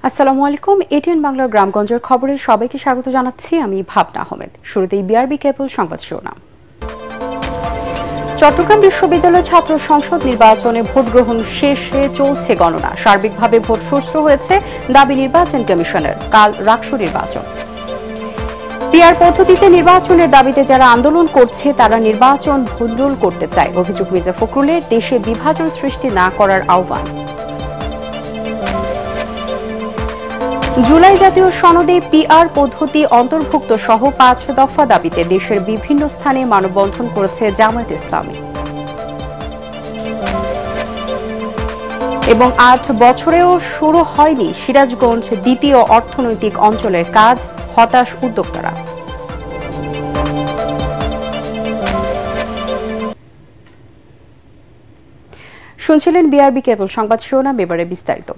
আসসালামু আলাইকুম। এটিএন বাংলার গ্রামগঞ্জের খবরে সবাইকে স্বাগত জানাচ্ছি। আমি ভাবনা আহমেদ। শুরুতেই বিআরবি কেবল সংবাদ শিরোনাম। চট্টগ্রাম বিশ্ববিদ্যালয় ছাত্র সংসদ নির্বাচনে ভোট গ্রহণ শেষে চলছে গণনা। সার্বিকভাবে ভোট সুষ্ঠু হয়েছে দাবি নির্বাচন কমিশনের। কাল রাকসু নির্বাচন। পিআর পদ্ধতিতে নির্বাচনের দাবিতে যারা আন্দোলন করছে তারা নির্বাচন ভণ্ডুল করতে চায়। অভিযোগ মির্জা ফখরুলের দেশে বিভাজন সৃষ্টি না করার আহ্বান। জুলাই জাতীয় সনদে পিআর পদ্ধতি অন্তর্ভুক্ত সহ ৫ দফা দাবিতে দেশের বিভিন্ন স্থানে মানববন্ধন করেছে জামায়াত ইসলামী। এবং ৮ বছরেও শুরু হয়নি সিরাজগঞ্জ দ্বিতীয় অর্থনৈতিক অঞ্চলের কাজ, হতাশ উদ্যোক্তারা। শুনছিলেন বিআরবি কেবল সংবাদ শিরোনাম, এবারে বিস্তারিত।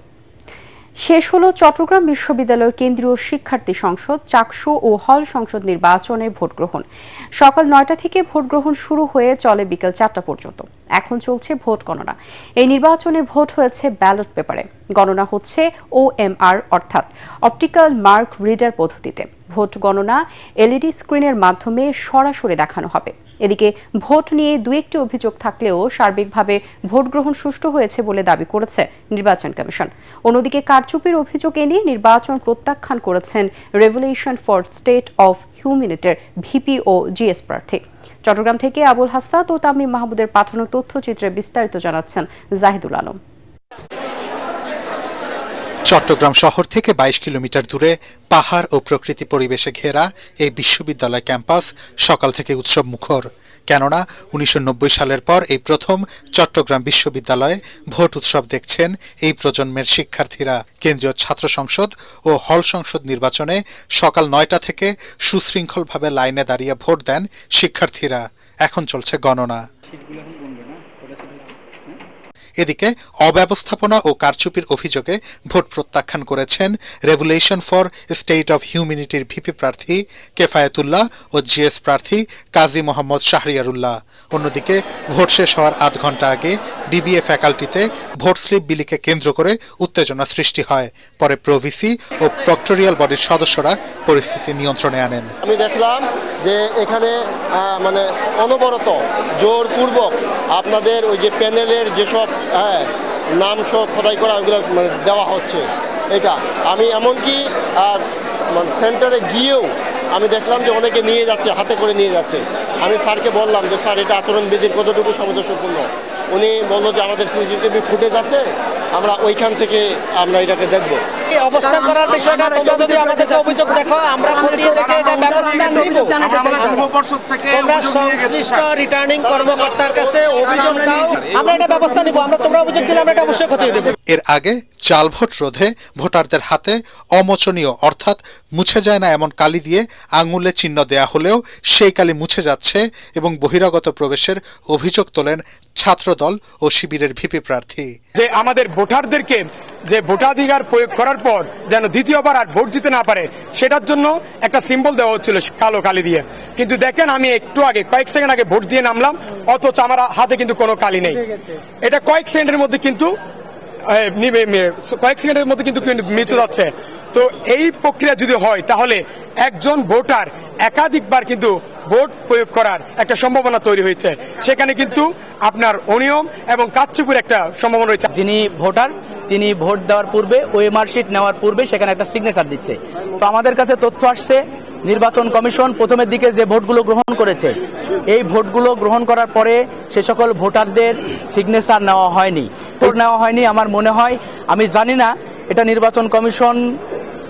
শেষ হলো চট্টগ্রাম বিশ্ববিদ্যালয়ের কেন্দ্রীয় শিক্ষার্থী সংসদ, চাকসু ও হল সংসদ নির্বাচনে ভোট গ্রহণ। সকাল ৯টা থেকে ভোট গ্রহণ শুরু হয়ে চলে বিকেল ৪টা পর্যন্ত। এখন চলছে ভোট গণনা। এই নির্বাচনে ভোট হয়েছে ব্যালট পেপারে। গণনা হচ্ছে OMR অর্থাৎ অপটিক্যাল মার্ক রিডার পদ্ধতিতে। ভোট গণনা এলইডি স্ক্রিনের মাধ্যমে সরাসরি দেখানো হবে। এদিকে ভোট নিয়ে দু একটি অভিযোগ থাকলেও সার্বিকভাবে ভোট গ্রহণ সুষ্ঠু হয়েছে বলে দাবি করেছে নির্বাচন কমিশন। অন্যদিকে কারচুপির অভিযোগ এনে নির্বাচন প্রত্যাখ্যান করেছেন রেভলিউশন ফর স্টেট অফ হিউম্যানিটির ভিপি ও জিএস প্রার্থী। চট্টগ্রাম থেকে আবুল হাসনাত ও তামিম মাহমুদের পাঠানো তথ্যচিত্রে বিস্তারিত জানাচ্ছেন জাহিদুল আলম। চট্টগ্রাম শহর থেকে ২২ কিলোমিটার দূরে পাহাড় ও প্রকৃতি পরিবেশে ঘেরা এই বিশ্ববিদ্যালয় ক্যাম্পাস সকাল থেকে উৎসব মুখর। কেননা ১৯৯০ সালের পর এই প্রথম চট্টগ্রাম বিশ্ববিদ্যালয়ে ভোট উৎসব দেখছেন এই প্রজন্মের শিক্ষার্থীরা। কেন্দ্রীয় ছাত্র সংসদ ও হল সংসদ নির্বাচনে সকাল ৯টা থেকে সুশৃঙ্খলভাবে লাইনে দাঁড়িয়ে ভোট দেন শিক্ষার্থীরা। এখন চলছে গণনা। এদিকে অব্যবস্থাপনা ও কারচুপির অভিযোগে ভোট প্রত্যাখ্যান করেছেন রেভলিউশন ফর স্টেট অফ হিউম্যানিটির ভিপি প্রার্থী কেফায়েতুল্লাহ ও জিএস প্রার্থী কাজী মোহাম্মদ শাহরিয়ারুল্লাহ। অন্যদিকে ভোট শেষ হওয়ার আধ ঘন্টা আগে বিবিএ ফ্যাকাল্টিতে ভোট স্লিপ বিলিকে কেন্দ্র করে উত্তেজনা সৃষ্টি হয়। পরে প্রভিসি ও প্রক্টোরিয়াল বডির সদস্যরা পরিস্থিতি নিয়ন্ত্রণে আনেন। আমি দেখলাম যে এখানে অনবরত জোরপূর্বক আপনাদের ওই যে প্যানেলের যেসব নাম সহ খোদাই করা ওইগুলো দেওয়া হচ্ছে। এটা আমি এমনকি সেন্টারে গিয়েও আমি দেখলাম যে অনেকে নিয়ে যাচ্ছে, হাতে করে নিয়ে যাচ্ছে। আমি স্যারকে বললাম যে স্যার এটা আচরণবিধির কতটুকু সামঞ্জস্যপূর্ণ। উনি বললো যে আমাদের সিসিটিভি ফুটেজ আছে, আমরা ওইখান থেকে আমরা এটাকে দেখবো। অবস্থা করার বিষয়টা যদি আমাদের অভিযোগ দেখো, আমরা খতিয়ে দেখে এটা ব্যবস্থা নিব। তোমরা সংশ্লিষ্ট রিটার্নিং কর্মকর্তার কাছে অভিযোগ দাও, আমরা এটা ব্যবস্থা নিব। তোমরা অভিযোগ দিলে আমরা এটা অবশ্যই খতিয়ে দেব। এর আগে জাল ভোট রোধে ভোটারদের হাতে অমোচনীয় অর্থাৎ মুছে যায় না এমন কালি দিয়ে আঙুলে চিহ্ন দেয়া হলেও সেই কালি মুছে যাচ্ছে এবং বহিরাগত প্রবেশের অভিযোগ তোলেন ছাত্রদল ও শিবিরের ভিপি প্রার্থী। যে আমাদের ভোটারদেরকে যে ভোটাধিকার প্রয়োগ করার পর যেন দ্বিতীয়বার আর ভোট দিতে না পারে, সেটার জন্য একটা সিম্বল দেওয়া হচ্ছিল কালো কালি দিয়ে। কিন্তু দেখেন, আমি একটু আগে কয়েক সেকেন্ড আগে ভোট দিয়ে নামলাম, অথচ আমার হাতে কিন্তু কোনো কালি নেই। এটা কয়েক সেকেন্ডের মধ্যে কিন্তু মিচে যাচ্ছে। তো এই প্রক্রিয়া যদি হয় তাহলে একজন ভোটার একাধিকবার কিন্তু ভোট প্রয়োগ করার একটা সম্ভাবনা তৈরি হয়েছে। সেখানে কিন্তু আপনার অনিয়ম এবং কারচুপির একটা সম্ভাবনা রয়েছে। যিনি ভোটার তিনি ভোট দেওয়ার পূর্বে ওএমআর শিট নেওয়ার পূর্বে সেখানে একটা সিগনেচার দিচ্ছে। তো আমাদের কাছে তথ্য আসছে নির্বাচন কমিশন প্রথমের দিকে যে ভোটগুলো গ্রহণ করেছে, এই ভোটগুলো গ্রহণ করার পরে সে সকল ভোটারদের সিগনেচার নেওয়া হয়নি। আমার মনে হয়, আমি জানি না এটা নির্বাচন কমিশন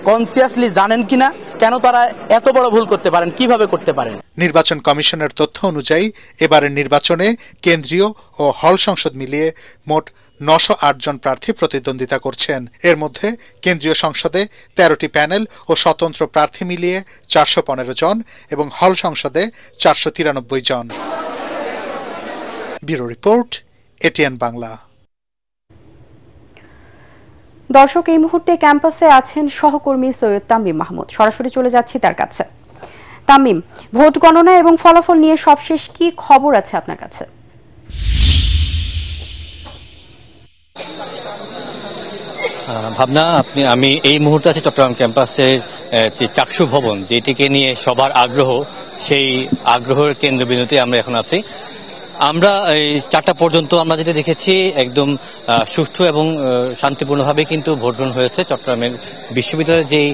কনসিয়াসলি জানেন কিনা, কেন তারা এত বড় ভুল করতে পারেন, কিভাবে করতে পারেন। নির্বাচন কমিশনের তথ্য অনুযায়ী এবারের নির্বাচনে কেন্দ্রীয় ও হল সংসদ মিলিয়ে মোট ৯০৮ জন প্রার্থী প্রতিদ্বন্দ্বিতা করছেন। এর মধ্যে কেন্দ্রীয় সংসদে ১৩টি প্যানেল ও স্বতন্ত্র প্রার্থী মিলিয়ে ৪১৫ জন এবং হল সংসদে ৪৯৩ জন। Bureau report, ATN Bangla. দর্শক, এই মুহূর্তে ক্যাম্পাসে আছেন সহকর্মী সৈয়দ তামিম মাহমুদ। সরাসরি চলে যাচ্ছি তার কাছে। তামিম, ভোট গণনা এবং ফলাফল নিয়ে সবশেষ কি খবর আছে আপনার কাছে? ভাবনা আমি এই মুহূর্তে আছি চট্টগ্রাম ক্যাম্পাসের যে চাকসু ভবন যেটিকে নিয়ে সবার আগ্রহ, সেই আগ্রহের কেন্দ্রবিন্দুতে আমরা এখন আছি। আমরা এই 4টা পর্যন্ত আমরা যেটা দেখেছি একদম সুষ্ঠু এবং শান্তিপূর্ণভাবে কিন্তু ভোট গ্রহণ হয়েছে। চট্টগ্রামের বিশ্ববিদ্যালয়ের যেই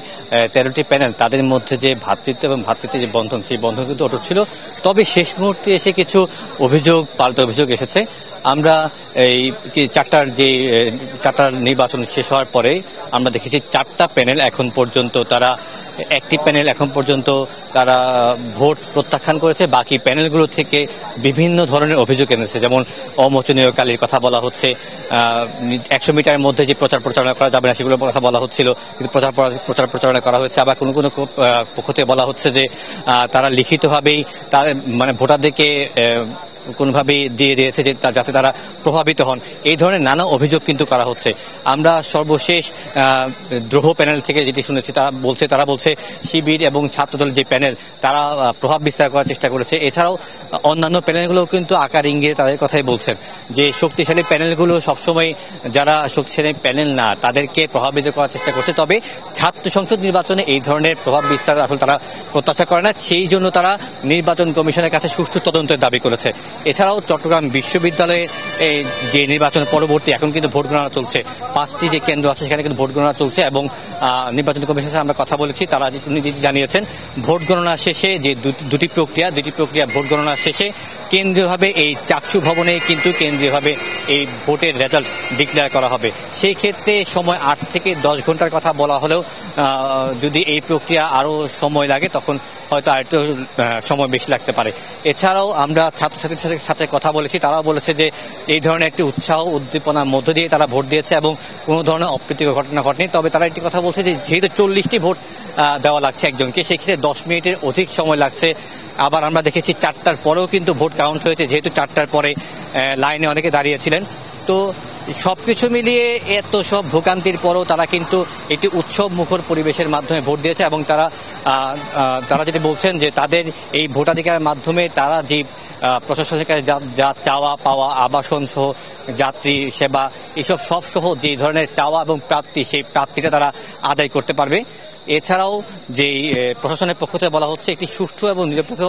13টি প্যানেল তাদের মধ্যে যে ভ্রাতৃত্ব এবং ভ্রাতৃত্বের যে বন্ধন, সেই বন্ধন কিন্তু অটুট ছিল। তবে শেষ মুহূর্তে এসে কিছু পাল্টা অভিযোগ এসেছে। আমরা এই 4টার নির্বাচন শেষ হওয়ার পরে আমরা দেখেছি 4টা প্যানেল এখন পর্যন্ত একটি প্যানেল এখন পর্যন্ত তারা ভোট প্রত্যাখ্যান করেছে। বাকি প্যানেলগুলো থেকে বিভিন্ন ধরনের অভিযোগ এনেছে, যেমন অমোচনীয় কালির কথা বলা হচ্ছে, 100 মিটারের মধ্যে যে প্রচার প্রচারণা করা যাবে না সেগুলোর কথা বলা হচ্ছিল, কিন্তু প্রচার প্রচারণা করা হয়েছে। আবার কোনো পক্ষ থেকে বলা হচ্ছে যে তারা লিখিতভাবেই মানে ভোটারদেরকে কোনোভাবেই দিয়ে দিয়েছে যে যাতে তারা প্রভাবিত হন। এই ধরনের নানা অভিযোগ কিন্তু করা হচ্ছে। আমরা সর্বশেষ দ্রোহ প্যানেল থেকে যেটি শুনেছি তারা বলছে শিবির এবং ছাত্রদলের যে প্যানেল তারা প্রভাব বিস্তার করার চেষ্টা করেছে। এছাড়াও অন্যান্য প্যানেলগুলো কিন্তু আকার ইঙ্গিতে তাদের কথাই বলছেন যে শক্তিশালী প্যানেলগুলো সবসময় যারা শক্তিশালী প্যানেল না তাদেরকে প্রভাবিত করার চেষ্টা করছে। তবে ছাত্র সংসদ নির্বাচনে এই ধরনের প্রভাব বিস্তার আসলে তারা প্রত্যাশা করে না, সেই জন্য তারা নির্বাচন কমিশনের কাছে সুষ্ঠু তদন্তের দাবি করেছে। এছাড়াও চট্টগ্রাম বিশ্ববিদ্যালয়ে যে নির্বাচন পরবর্তী এখন কিন্তু ভোট গণনা চলছে, 5টি যে কেন্দ্র আছে সেখানে কিন্তু ভোট গণনা চলছে এবং নির্বাচন কমিশনের সাথে আমরা কথা বলেছি, তারা জানিয়েছেন ভোট গণনা শেষে যে দুটি প্রক্রিয়া ভোট গণনা শেষে কেন্দ্রীয়ভাবে এই চাকসু ভবনে কিন্তু কেন্দ্রীয়ভাবে এই ভোটের রেজাল্ট ডিক্লেয়ার করা হবে। সেই ক্ষেত্রে সময় 8 থেকে 10 ঘন্টার কথা বলা হলেও যদি এই প্রক্রিয়া আরও সময় লাগে তখন হয়তো আরেকটু সময় বেশি লাগতে পারে। এছাড়াও আমরা ছাত্রছাত্রীদের সাথে কথা বলেছি, তারাও বলেছে যে এই ধরনের একটি উৎসাহ উদ্দীপনার মধ্য দিয়ে তারা ভোট দিয়েছে এবং কোনো ধরনের অপ্রীতিকর ঘটনা ঘটেনি। তবে তারা একটি কথা বলছে যে যেহেতু 40টি ভোট দেওয়া লাগছে একজনকে, সেই ক্ষেত্রে 10 মিনিটের অধিক সময় লাগছে। আবার আমরা দেখেছি 4টার পরেও কিন্তু ভোট কাউন্ট হয়েছে, যেহেতু 4টার পরে লাইনে অনেকে দাঁড়িয়েছিলেন। তো সবকিছু মিলিয়ে এত সব ভোগান্তির পরও তারা কিন্তু একটি উৎসব মুখর পরিবেশের মাধ্যমে ভোট দিয়েছে এবং তারা যেটি বলছেন যে তাদের এই ভোটাধিকারের মাধ্যমে তারা যে প্রশাসনের কাছে যা চাওয়া পাওয়া, আবাসন সহ যাত্রী সেবা, এসব সব সহ যে ধরনের চাওয়া এবং প্রাপ্তি, সেই প্রাপ্তিটা তারা আদায় করতে পারবে। এছাড়াও যে প্রশাসনের পক্ষ থেকে বলা হচ্ছে একটি সুষ্ঠু এবং নিরপেক্ষ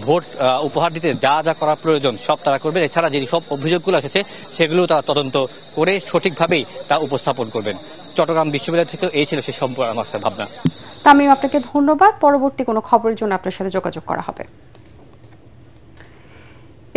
ভোট উপহার দিতে যা যা করা প্রয়োজন সব তারা করবেন। এছাড়া যে সব অভিযোগগুলো এসেছে সেগুলো তারা তদন্ত করে সঠিকভাবেই তা উপস্থাপন করবেন। চট্টগ্রাম বিশ্ববিদ্যালয় থেকেও এই ছিল সেই সম্পূর্ণ আমার ভাবনা। তামিম, আপনাকে ধন্যবাদ। পরবর্তী কোনো খবরের জন্য আপনার সাথে যোগাযোগ করা হবে।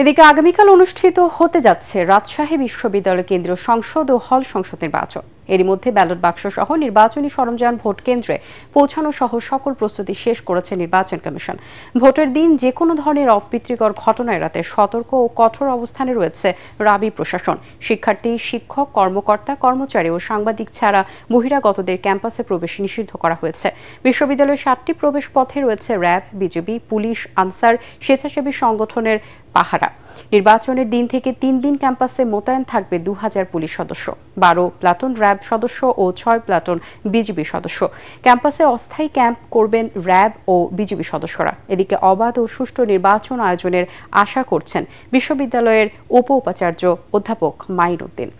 এদিকে আগামীকাল অনুষ্ঠিত হতে যাচ্ছে রাজশাহী বিশ্ববিদ্যালয় কেন্দ্রীয় সংসদ ও হল সংসদ নির্বাচন। এরই মধ্যে ব্যালট বাক্স সহ নির্বাচনী সরঞ্জাম ভোট কেন্দ্রে পৌঁছানো সহ সকল প্রস্তুতি শেষ করেছে নির্বাচন কমিশন। ভোটের দিন যে কোনো ধরনের অপ্রীতিকর ঘটনা এড়াতে সতর্ক ও কঠোর অবস্থানে রয়েছে রাবি প্রশাসন। শিক্ষার্থী, শিক্ষক, কর্মকর্তা, কর্মচারী ও সাংবাদিক ছাড়া বহিরাগতদের ক্যাম্পাসে প্রবেশ নিষিদ্ধ করা হয়েছে। বিশ্ববিদ্যালয়ের 7টি প্রবেশ পথে রয়েছে র্যাব, বিজিবি, পুলিশ, আনসার, স্বেচ্ছাসেবী সংগঠনের পাহারা। নির্বাচনের দিন থেকে 3 দিন ক্যাম্পাসে মোতায়েন থাকবে 2000 পুলিশ সদস্য, 12 প্লাটুন র্যাব সদস্য ও 6 প্লাটুন বিজিবি সদস্য। ক্যাম্পাসে অস্থায়ী ক্যাম্প করবেন র্যাব ও বিজিবি সদস্যরা। এদিকে অবাধ ও সুষ্ঠু নির্বাচন আয়োজনের আশা করছেন বিশ্ববিদ্যালয়ের উপাচার্য অধ্যাপক মাইন উদ্দিন।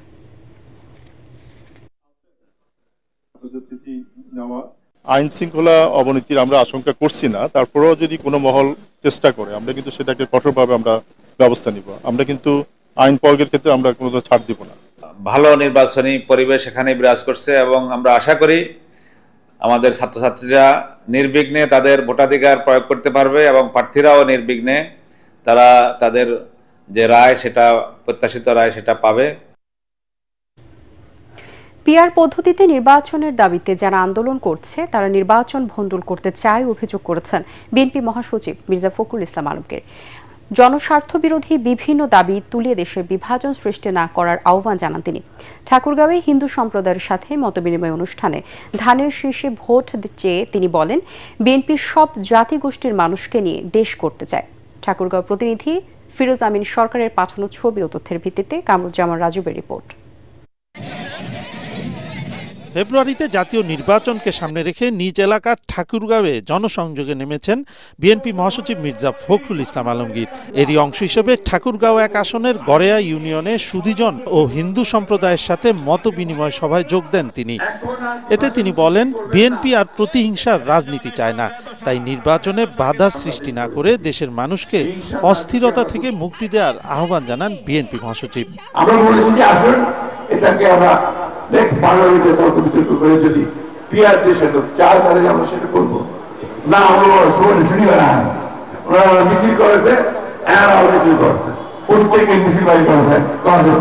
আইন শৃঙ্খলা অবনতির আমরা আশঙ্কা করছি না, তারপরেও যদি কোনো মহল চেষ্টা করে আমরা কিন্তু সেটাকে কঠোরভাবে আমরা ব্যবস্থা নিব। আমরা কিন্তু আইন প্রয়োগের ক্ষেত্রে আমরা কোনো ছাড় দিব না। ভালো নির্বাচনী পরিবেশ এখানে বিরাজ করছে এবং আমরা আশা করি আমাদের ছাত্রছাত্রীরা নির্বিঘ্নে তাদের ভোটাধিকার প্রয়োগ করতে পারবে এবং প্রার্থীরাও নির্বিঘ্নে তারা তাদের যে রায়, সেটা প্রত্যাশিত রায়, সেটা পাবে। পিআর পদ্ধতিতে নির্বাচনের দাবিতে যারা আন্দোলন করছে তারা নির্বাচন ভণ্ডুল করতে চায় অভিযোগ করেছেন বিএনপি মহাসচিব মির্জা ফখরুল ইসলাম আলমগীর। জনস্বার্থ বিরোধী বিভিন্ন দাবি তুলে দেশের বিভাজন সৃষ্টি না করার আহ্বান জানান তিনি। ঠাকুরগাঁওয়ে হিন্দু সম্প্রদায়ের সাথে মতবিনিময় অনুষ্ঠানে ধানের শীর্ষে ভোট চেয়ে তিনি বলেন, বিএনপি সব জাতিগোষ্ঠীর মানুষকে নিয়ে দেশ করতে চায়। ঠাকুরগাঁও প্রতিনিধি ফিরোজ আমিন সরকারের পাঠানো ছবি ও তথ্যের ভিত্তিতে কামরুজ্জামান রাজুবের রিপোর্ট। ফেব্রুয়ারিতে জাতীয় নির্বাচনকে সামনে রেখে নিজ এলাকার ঠাকুরগাঁওয়ে জনসংযোগে নেমেছেন বিএনপি মহাসচিব মির্জা ফখরুল ইসলাম আলমগীর। এরই অংশ হিসেবে ঠাকুরগাঁও ১ আসনের গড়েয়া ইউনিয়নে সুধীজন ও হিন্দু সম্প্রদায়ের সাথে মত বিনিময় সভায় যোগ দেন তিনি। এতে তিনি বলেন, বিএনপি আর প্রতিহিংসার রাজনীতি চায় না, তাই নির্বাচনে বাধা সৃষ্টি না করে দেশের মানুষকে অস্থিরতা থেকে মুক্তি দেওয়ার আহ্বান জানান বিএনপি মহাসচিব। এটাকে আমরা নেক্সট পার্লামেন্টে তর্ক বিতর্ক করে যদি পিআর দেশে লোক চায় তাহলে আমরা সেটা করবো না। আমরা শুনিবে না, ওনারা মিছিল করেছে, মিছিল করেছে, প্রত্যেকে মিছিল বাড়ি করেছে,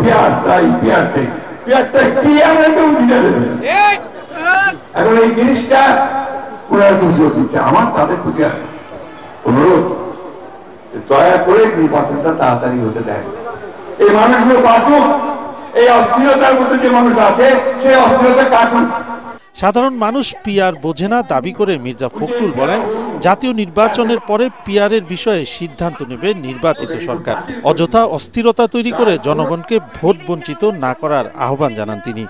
পিআর তাই পিআর চাই, পিআরটা কি আমরা কেউ বুঝে দেবে। এখন এই জিনিসটা ওনারা জোর দিচ্ছে। আমার তাদের প্রতি অনুরোধ, দয়া করে নির্বাচনটা তাড়াতাড়ি হতে দেয়, এই মানুষগুলো বাঁচুক, এই অস্থিরতার মধ্যে যে মানুষ আছে সেই অস্থিরতা কাটুক। সাধারণ মানুষ পিআর বোঝে না দাবি করে মির্জা ফখরুল বলেন, জাতীয় নির্বাচনের পরে পিআরের বিষয়ে সিদ্ধান্ত নেবে নির্বাচিত সরকার। অযথা অস্থিরতা তৈরি করে জনগণকে ভোট বঞ্চিত না করার আহ্বান জানান তিনি।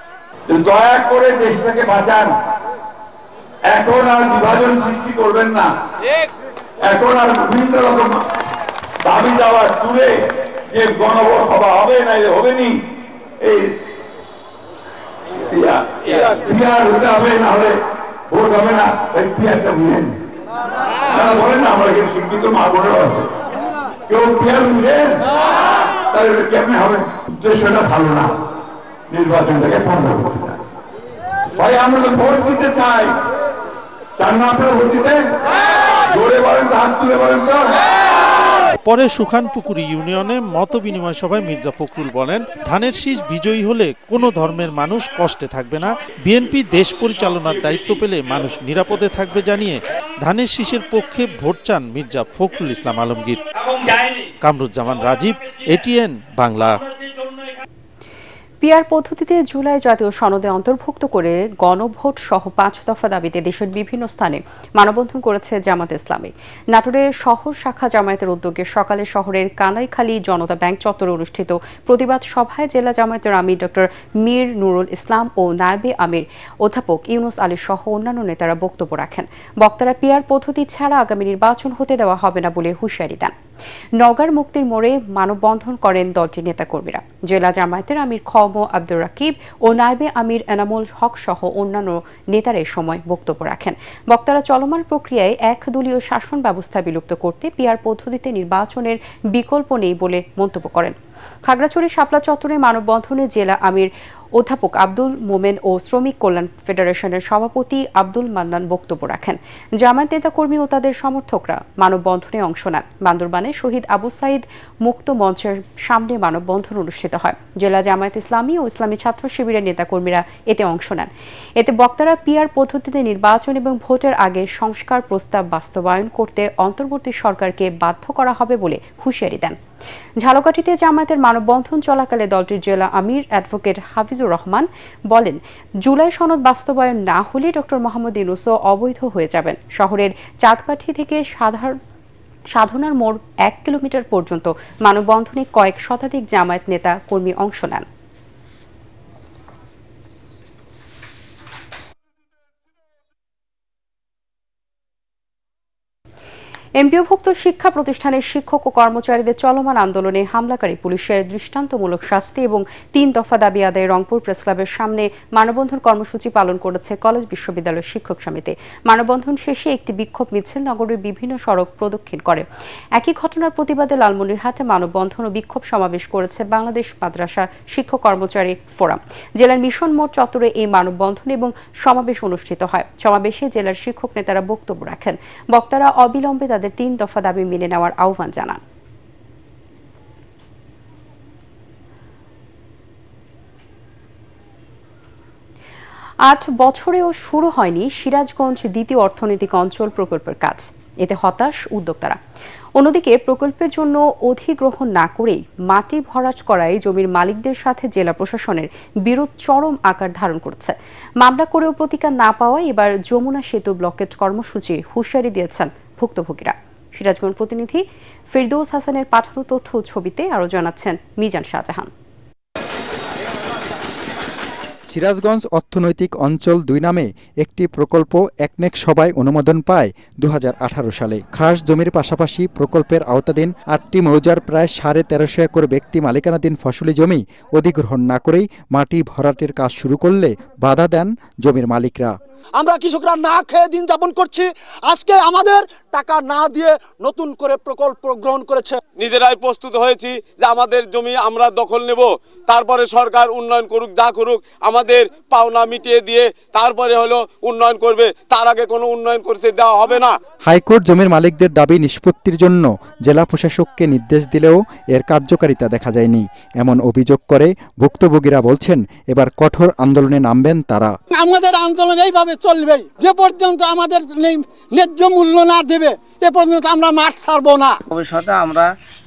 দয়া করে দেশটাকে বাঁচান, এখন আর বিভাজন সৃষ্টি করবেন না, এখন আর বিভিন্ন রকম দাবি দাওয়া তুলে যে গণভোট সভা হবে না হবে নি, এই পিআর হতে হবে, না হলে ভোট হবে না, ওই পিআরটা বুঝেন। তারা বলেন না, আমার এখানে শিক্ষিত মা বোনেরও আছে, কেউ পিআর বুঝেন, তাহলে এটা কেমনে হবে? উদ্দেশ্যটা ভালো না, নির্বাচনটাকে বন্ধ করতে চাই। ভাই আমরা তো ভোট দিতে চাই, চান না আপনারা ভোট দিতে? জোরে বলেন তো, হাত তুলে বলেন তো। পরে সুখানপুকুরি ইউনিয়নে মত বিনিময় সভায় মির্জা ফখরুল বলেন, ধানের শীষ বিজয়ী হলে কোনো ধর্মের মানুষ কষ্টে থাকবে না। বিএনপি দেশ পরিচালনার দায়িত্ব পেলে মানুষ নিরাপদে থাকবে জানিয়ে ধানের শীষের পক্ষে ভোট চান মির্জা ফখরুল ইসলাম আলমগীর। কামরুজ্জামান রাজীব, এটিএন বাংলা। পিআর পদ্ধতিতে জুলাই জাতীয় সনদে অন্তর্ভুক্ত করে গণভোট সহ 5 দফা দাবিতে দেশের বিভিন্ন স্থানে মানববন্ধন করেছে জামাত ইসলামী। নাটোরে শহর শাখা জামায়াতের উদ্যোগে সকালে শহরের কানাইখালী জনতা ব্যাংক চত্বরে অনুষ্ঠিত প্রতিবাদ সভায় জেলা জামায়াতের আমির ডক্টর মীর নুরুল ইসলাম ও নায়েবে আমির অধ্যাপক ইউনুস আলী সহ অন্যান্য নেতারা বক্তব্য রাখেন। বক্তারা পিআর পদ্ধতি ছাড়া আগামী নির্বাচন হতে দেওয়া হবে না বলে হুঁশিয়ারি দেন। নওগাঁর মুক্তির মোড়ে মানববন্ধন করেন দলটির নেতাকর্মীরা। জেলা জামায়াতের আমির আব্দুর রাকিব ও নায়েবে আমির এনামুল হক সহ অন্যান্য নেতারা এ সময় বক্তব্য রাখেন। বক্তারা চলমান প্রক্রিয়ায় একদলীয় শাসন ব্যবস্থা বিলুপ্ত করতে পিআর পদ্ধতিতে নির্বাচনের বিকল্প নেই বলে মন্তব্য করেন। খাগড়াছড়ি শাপলা চত্বরে মানববন্ধনে জেলা আমির অধ্যাপক আব্দুল মোমেন ও শ্রমিক কল্যাণ ফেডারেশনের সভাপতি আব্দুল মান্নান বক্তব্য রাখেন। জামায়াত নেতাকর্মী ও তাদের সমর্থকরা মানববন্ধনে অংশ নেন। বান্দরবানে শহীদ আবু সাইদ মুক্ত মঞ্চের সামনে মানববন্ধন অনুষ্ঠিত হয়। জেলা জামায়াত ইসলামী ও ইসলামী ছাত্র শিবিরের নেতাকর্মীরা এতে অংশ নেন। এতে বক্তারা পিআর পদ্ধতিতে নির্বাচন এবং ভোটের আগে সংস্কার প্রস্তাব বাস্তবায়ন করতে অন্তর্বর্তী সরকারকে বাধ্য করা হবে বলে হুঁশিয়ারি দেন। ঝালকাঠিতে জামায়াতের মানববন্ধন চলাকালে দলটির জেলা আমির অ্যাডভোকেট হাফিজুর রহমান বলেন, জুলাই সনদ বাস্তবায়ন না হলে ডক্টর মোহাম্মদ ইউনূসও অবৈধ হয়ে যাবেন। শহরের চাঁদকাঠি থেকে সাধনার মোড় 1 কিলোমিটার পর্যন্ত মানববন্ধনে কয়েক শতাধিক জামায়াত নেতা কর্মী অংশ নেন। এমপিওভুক্ত শিক্ষা প্রতিষ্ঠানের শিক্ষক ও কর্মচারীদের চলমান আন্দোলনে হামলাকারী পুলিশের দৃষ্টান্তমূলক শাস্তি এবং 3 দফা দাবি আদায়ে রংপুর প্রেস ক্লাবের সামনে মানববন্ধন কর্মসূচি পালন করেছে কলেজ বিশ্ববিদ্যালয় শিক্ষক সমিতি। মানববন্ধন শেষে একটি বিক্ষোভ মিছিল নগরের বিভিন্ন সড়ক প্রদক্ষিণ করে। একই ঘটনার প্রতিবাদে লালমনিরহাটে মানববন্ধন ও বিক্ষোভ সমাবেশ করেছে বাংলাদেশ মাদ্রাসা শিক্ষক কর্মচারী ফোরাম। জেলার মিশন মোড় চত্বরে এই মানববন্ধন এবং সমাবেশ অনুষ্ঠিত হয়। সমাবেশে জেলার শিক্ষক নেতারা বক্তব্য রাখেন। বক্তারা অবিলম্বে তাদের 3 দফা দাবি মেনে নেওয়ার আহ্বান জানান। 8 বছরেও শুরু হয়নি সিরাজগঞ্জ দ্বিতীয় অর্থনৈতিক অঞ্চল প্রকল্পের কাজ। এতে হতাশ উদ্যোক্তারা। অন্যদিকে প্রকল্পের জন্য অধিগ্রহণ না করেই মাটি ভরাট করায় জমির মালিকদের সাথে জেলা প্রশাসনের বিরোধ চরম আকার ধারণ করছে। মামলা করেও প্রতিকার না পাওয়ায় এবার যমুনা সেতু ব্লকেট কর্মসূচির হুঁশিয়ারি দিয়েছেন ভুক্তভোগীরা। সিরাজগঞ্জ প্রতিনিধি ফিরদৌস হাসানের পাঠানো তথ্য ছবিতে আরো জানাচ্ছেন মিজান শাহজাহান। সিরাজগঞ্জ অর্থনৈতিক অঞ্চল 2 নামে একটি প্রকল্প একনেক সভায় অনুমোদন পায় 2018 সালে। খাস জমির পাশাপাশি প্রকল্পের আওতাধীন 8টি মৌজার প্রায় 1350 একর ব্যক্তি মালিকানাধীন ফসলি জমি অধিগ্রহণ না করেই মাটি ভরাটের কাজ শুরু করলে বাধা দেন জমির মালিকরা। আমরা কৃষকরা না খেয়ে দিন যাপন করছি, আজকে আমাদের টাকা না দিয়ে নতুন করে প্রকল্প গ্রহণ করেছে। নিজেরাই প্রস্তুত হয়েছি যে আমাদের জমি আমরা দখল নেব, তারপরে সরকার উন্নয়ন করুক, যা করুক আমাদের পাওনা মিটিয়ে দিয়ে তারপরে হলো উন্নয়ন করবে, তার আগে কোনো উন্নয়ন করতে দেওয়া হবে না। হাইকোর্ট জমির মালিকদের দাবি নিষ্পত্তির জন্য জেলা প্রশাসককে নির্দেশ দিলেও এর কার্যকারিতা দেখা যায়নি এমন অভিযোগ করে ভুক্তভোগীরা বলছেন এবার কঠোর আন্দোলনে নামবেন তারা। আমাদের আন্দোলন এইভাবে চলবে, যে পর্যন্ত আমাদের ন্যায্য মূল্য না দেবে এ পর্যন্ত আমরা মাঠ ছাড়বো না। ভবিষ্যতে আমরা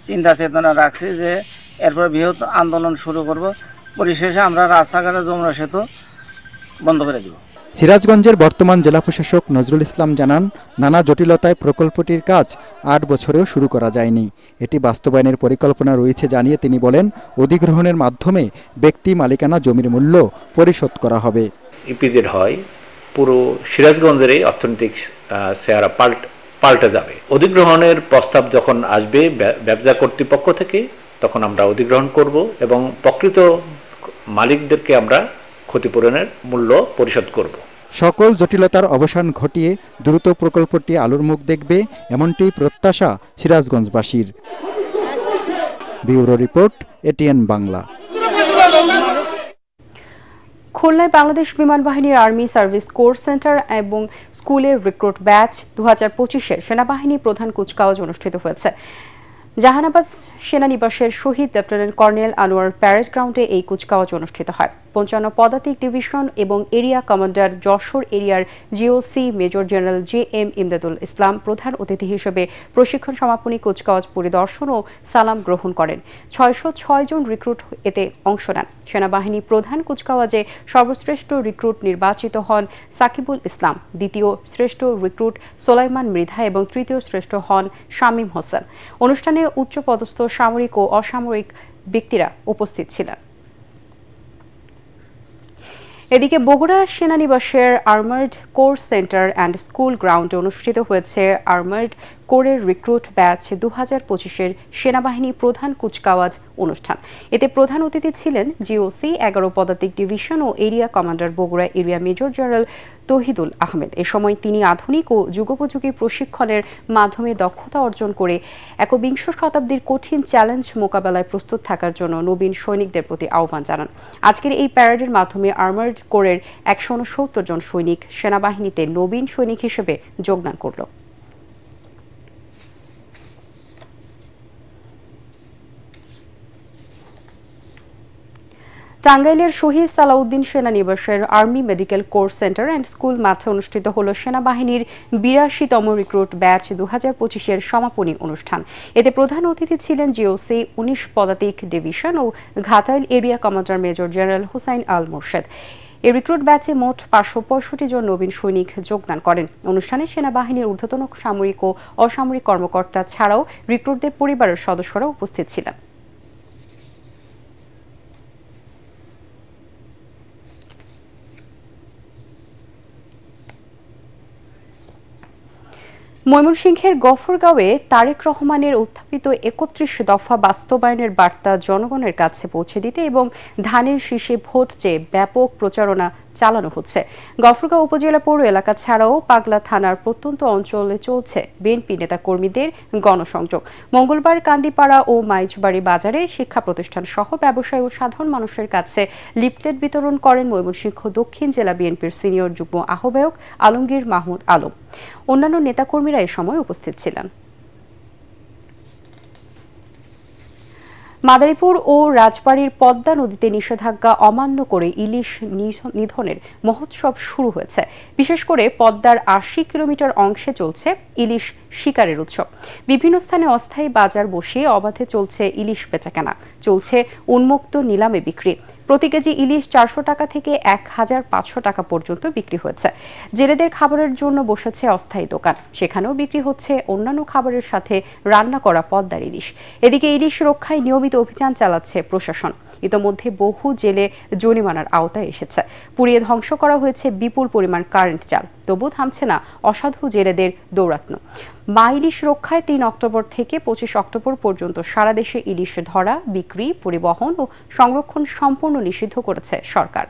চিন্তা চেতনা রাখছি যে এরপর বৃহৎ আন্দোলন শুরু করব, পরিশেষে আমরা রাস্তাঘাটে যমুনা সেতু বন্ধ করে দেব। সিরাজগঞ্জের বর্তমান জেলা প্রশাসক নজরুল ইসলাম জানান, নানা জটিলতায় প্রকল্পটির কাজ 8 বছরেও শুরু করা যায়নি। এটি বাস্তবায়নের পরিকল্পনা রয়েছে জানিয়ে তিনি বলেন, অধিগ্রহণের মাধ্যমে ব্যক্তি মালিকানা জমির মূল্য পরিশোধ করা হবে। ইপিজেড হয় পুরো সিরাজগঞ্জের এই অর্থনৈতিক চেহারা পাল্টে যাবে। অধিগ্রহণের প্রস্তাব যখন আসবে ব্যবসা কর্তৃপক্ষ থেকে, তখন আমরা অধিগ্রহণ করব এবং প্রকৃত মালিকদেরকে আমরা ক্ষতিপূরণের মূল্য পরিশোধ করব। সকল জটিলতার অবসান ঘটিয়ে দ্রুত প্রকল্পটি আলোর মুখ দেখবে, এমনটি প্রত্যাশা সিরাজগঞ্জবাসীর। Bureau report, ATN Bangla. খুলনায় বাংলাদেশ বিমান বাহিনীর আর্মি সার্ভিস কোর সেন্টার এবং স্কুলের রিক্রুট ব্যাচ 2025-এর সেনাবাহিনী প্রধান কুচকাওয়াজ অনুষ্ঠিত হয়েছে। জাহানাবাদ সেনানিবাসের শহীদ লেফটেন্যান্ট কর্নেল আনোয়ার প্যারেড গ্রাউন্ডে এই কুচকাওয়াজ অনুষ্ঠিত হয়। 55 পদাতিক ডিভিশন এবং এরিয়া কমান্ডার যশোর এরিয়ার GOC major general JM Imdadul Islam প্রধান অতিথি হিসেবে প্রশিক্ষণ সমাপনী কুচকাওয়াজ পরিদর্শন ও সালাম গ্রহণ করেন। 606 জন রিক্রুট এতে অংশ নেন। সেনাবাহিনী প্রধান কুচকাওয়াজে সর্বশ্রেষ্ঠ রিক্রুট নির্বাচিত হন সাকিবুল ইসলাম, দ্বিতীয় শ্রেষ্ঠ রিক্রুট সোলাইমান মৃধা এবং তৃতীয় শ্রেষ্ঠ হন শামীম হোসেন। অনুষ্ঠানে উচ্চপদস্থ সামরিক ও অসামরিক ব্যক্তিরা উপস্থিত ছিলেন। এদিকে বগুড়া সেনানিবাসের armoured corps centre and school গ্রাউন্ডে অনুষ্ঠিত হয়েছে আর্মার্ড কোরের রিক্রুট ব্যাচ 2025-এর সেনাবাহিনী প্রধান কুচকাওয়াজ অনুষ্ঠান। এতে প্রধান অতিথি ছিলেন জিওসি 11 পদাতিক ডিভিশন ও area commander Bogura area major general Touhidul Ahmed. এ সময় তিনি আধুনিক ও যুগোপযোগী প্রশিক্ষণের মাধ্যমে দক্ষতা অর্জন করে 21শ শতাব্দীর কঠিন চ্যালেঞ্জ মোকাবেলায় প্রস্তুত থাকার জন্য নবীন সৈনিকদের প্রতি আহ্বান জানান। আজকের এই প্যারেডের মাধ্যমে আর্মার্ড কোরের 169 জন সৈনিক সেনাবাহিনীতে নবীন সৈনিক হিসেবে যোগদান করল। টাঙ্গাইলের শহীদ সালাউদ্দিন সেনানিবাসের army medical corps centre and school মাঠে অনুষ্ঠিত হল সেনাবাহিনীর 82তম রিক্রুট ব্যাচ 2025-এর সমাপনী অনুষ্ঠান। এতে প্রধান অতিথি ছিলেন জিওসি 19 পদাতিক ডিভিশন ও Ghatail area commander major general Hussain Al Morshed. এই রিক্রুট ব্যাচে মোট 565 জন নবীন সৈনিক যোগদান করেন। অনুষ্ঠানে সেনাবাহিনীর ঊর্ধ্বতন সামরিক ও অসামরিক কর্মকর্তা ছাড়াও রিক্রুটদের পরিবারের সদস্যরা উপস্থিত ছিলেন। ময়মনসিংহের গফরগাঁওয়ে তারেক রহমানের উত্থাপিত 31 দফা বাস্তবায়নের বার্তা জনগণের কাছে পৌঁছে দিতে এবং ধানের শীষে ভোট চেয়ে ব্যাপক প্রচারণা চালানো হচ্ছে। গফরগাঁও উপজেলা পৌর এলাকা ছাড়াও পাগলা থানার প্রত্যন্ত অঞ্চলে চলছে বিএনপি নেতা কর্মীদের গণসংযোগ। মঙ্গলবার কান্দিপাড়া ও মাইজবাড়ি বাজারে শিক্ষা প্রতিষ্ঠান সহ ব্যবসায়ী ও সাধারণ মানুষের কাছে লিফলেট বিতরণ করেন ময়মনসিংহ দক্ষিণ জেলা বিএনপির সিনিয়র যুগ্ম আহ্বায়ক আলমগীর মাহমুদ আলম। অন্যান্য নেতাকর্মীরা এ সময় উপস্থিত ছিলেন। মাদারীপুর ও রাজবাড়ীর পদ্মা নদীতে নিষেধাজ্ঞা অমান্য করে ইলিশ নিধনের মহোৎসব শুরু হয়েছে। বিশেষ করে পদ্মার 80 কিলোমিটার অংশে চলছে ইলিশ শিকারের উৎসব। বিভিন্ন স্থানে অস্থায়ী বাজার বসিয়ে অবাধে চলছে ইলিশ বেচাকেনা, চলছে উন্মুক্ত নিলামে বিক্রি। প্রতি কেজি ইলিশ 400 টাকা থেকে 1500 টাকা পর্যন্ত বিক্রি হয়েছে। জেলেদের খাবারের জন্য বসেছে অস্থায়ী দোকান, সেখানেও বিক্রি হচ্ছে অন্যান্য খাবারের সাথে রান্না করা পদ্মার ইলিশ। এদিকে ইলিশ রক্ষায় নিয়মিত অভিযান চালাচ্ছে প্রশাসন। ইতোমধ্যে বহু জেলে জরিমানার আওতায় এসেছে। পুড়িয়ে ধ্বংস করা হয়েছে বিপুল পরিমাণ কারেন্ট জাল। তবু থামছে না অসাধু জেলেদের দৌরাত্ম্য। মা ইলিশ রক্ষায় 3 অক্টোবর থেকে 25 অক্টোবর পর্যন্ত সারা দেশে ইলিশ ধরা, বিক্রি, পরিবহন ও সংরক্ষণ সম্পূর্ণ নিষিদ্ধ করেছে সরকার।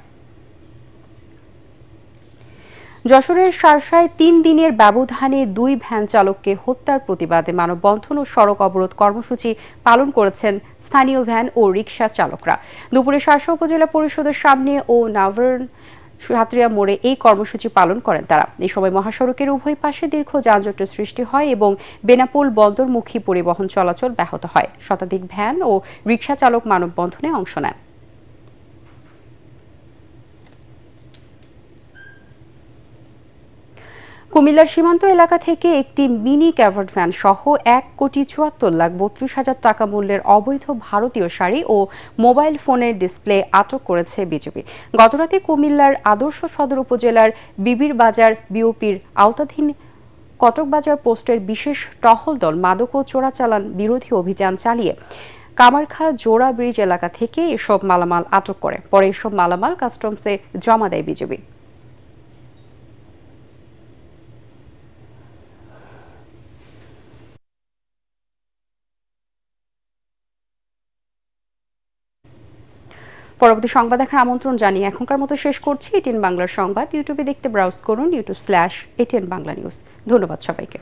যশোরের শার্শায় 3 দিনের ব্যবধানে 2 ভ্যান চালককে হত্যার প্রতিবাদে মানববন্ধন ও সড়ক অবরোধ কর্মসূচি পালন করেছেন স্থানীয় ভ্যান ও রিকশা চালকরা। দুপুরে শার্শা উপজেলা পরিষদের সামনে ও নাভার্ন সাতরিয়া মোড়ে এই কর্মসূচি পালন করেন তারা। এই সময় মহাসড়কের উভয় পাশে দীর্ঘ যানজটের সৃষ্টি হয় এবং বেনাপোল বন্দরমুখী পরিবহন চলাচল ব্যাহত হয়। শতাধিক ভ্যান ও রিকশা চালক মানববন্ধনে অংশ নেন। কুমিল্লার সীমান্ত এলাকা থেকে একটি মিনি ক্যাভার্ড ভ্যান সহ 1,74,32,000 টাকা মূল্যের অবৈধ ভারতীয় শাড়ি ও মোবাইল ফোনের ডিসপ্লে আটক করেছে বিজিবি। গতরাতে কুমিল্লার আদর্শ সদর উপজেলার বিবির বাজার বিওপির আওতাধীন কটকবাজার পোস্টের বিশেষ টহল দল মাদক ও চোরাচালান বিরোধী অভিযান চালিয়ে কামারখা জোড়া ব্রিজ এলাকা থেকে এসব মালামাল আটক করে। পরে এসব মালামাল কাস্টমসে জমা দেয় বিজিবি। পরবর্তী সংবাদ দেখার আমন্ত্রণ জানিয়ে এখনকার মতো শেষ করছি। এটিএন বাংলার সংবাদ ইউটিউবে দেখতে ব্রাউজ করুন youtube/ATN বাংলা নিউজ। ধন্যবাদ সবাইকে।